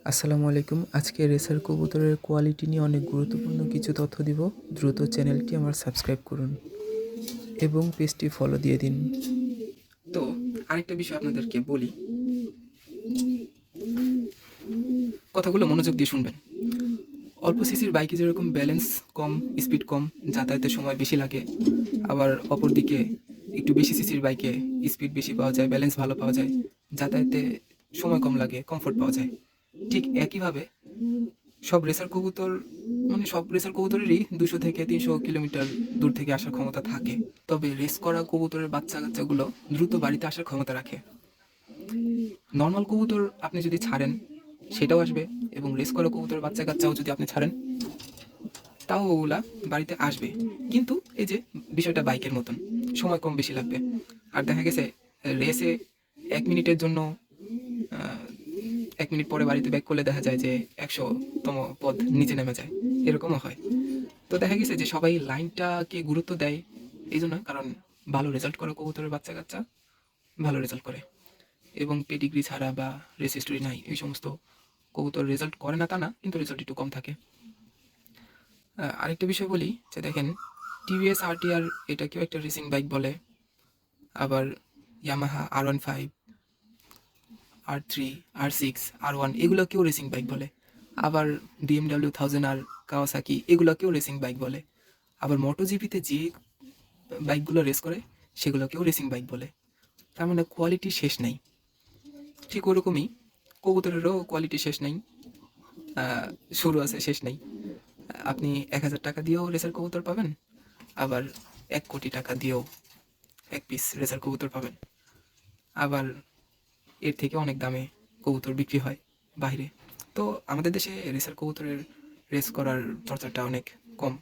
আসসালামু আলাইকুম। আজকে রেসার কবুতরের কোয়ালিটি নিয়ে অনেক গুরুত্বপূর্ণ কিছু তথ্য দিব। দ্রুত চ্যানেলটি আমার সাবস্ক্রাইব করুন এবং পেজটি ফলো দিয়ে দিন। তো আরেকটা বিষয় আপনাদেরকে বলি, কথাগুলো মনোযোগ দিয়ে শুনবেন। অল্প সিসির বাইকে যেরকম ব্যালেন্স কম, স্পিড কম, যাতায়াতের সময় বেশি লাগে, আবার অপরদিকে একটু বেশি সিসির বাইকে স্পিড বেশি পাওয়া যায়, ব্যালেন্স ভালো পাওয়া যায়, যাতায়াতে সময় কম লাগে, কমফোর্ট পাওয়া যায়। ঠিক একইভাবে সব রেসার কবুতর সব রেসার কবুতরেরই 200 থেকে 300 কিলোমিটার দূর থেকে আসার ক্ষমতা থাকে। তবে রেস করা কবুতরের বাচ্চা কাচ্চাগুলো দ্রুত বাড়িতে আসার ক্ষমতা রাখে। নর্মাল কবুতর আপনি যদি ছাড়েন সেটাও আসবে, এবং রেস করা কবুতরের বাচ্চা কাচ্চাও যদি আপনি ছাড়েন তাও ওগুলা বাড়িতে আসবে। কিন্তু এই যে বিষয়টা বাইকের মতন, সময় কম বেশি লাগবে। আর দেখা গেছে রেসে 1 মিনিটের জন্য 1 মিনিট পরে বাড়িতে ব্যাক করলে দেখা যায় যে 100তম পদ নিচে নেমে যায়, এরকমও হয়। তো দেখা গেছে যে সবাই লাইনটাকে গুরুত্ব দেয় এই জন্য, কারণ ভালো রেজাল্ট করা কবুতরের বাচ্চা কাচ্চা ভালো রেজাল্ট করে, এবং পেডিগ্রি ছাড়া বা রেস হিস্টোরি নাই এই সমস্ত কবুতর রেজাল্ট করে না তা না, কিন্তু রেজাল্ট একটু কম থাকে। আরেকটা বিষয় বলি যে দেখেন, টিভিএস আরটিআর এটাকেও একটা রেসিং বাইক বলে, আবার Yamaha R15, R3, R6, R1 এগুলোকেও racing bike বলে, আবার BMW 1000R, কাওয়াসাকি এগুলোকেও রেসিং বাইক বলে, আবার মোটোজিপিতে যে বাইকগুলো রেস করে সেগুলোকেও রেসিং বাইক বলে। তার মানে কোয়ালিটি শেষ নেই। ঠিক ওরকমই কবুতরেরও কোয়ালিটি শেষ নেই, শুরু আছে শেষ নেই। আপনি 1000 টাকা দিয়েও রেসার কবুতর পাবেন, আবার 1 কোটি টাকা দিয়েও 1 পিস রেসার কবুতর পাবেন। আবার এর থেকে অনেক দামে কবুতর বিক্রি হয় বাইরে। তো আমাদের দেশে রেসার কবুতরের রেস করার চর্চাটা অনেক কম।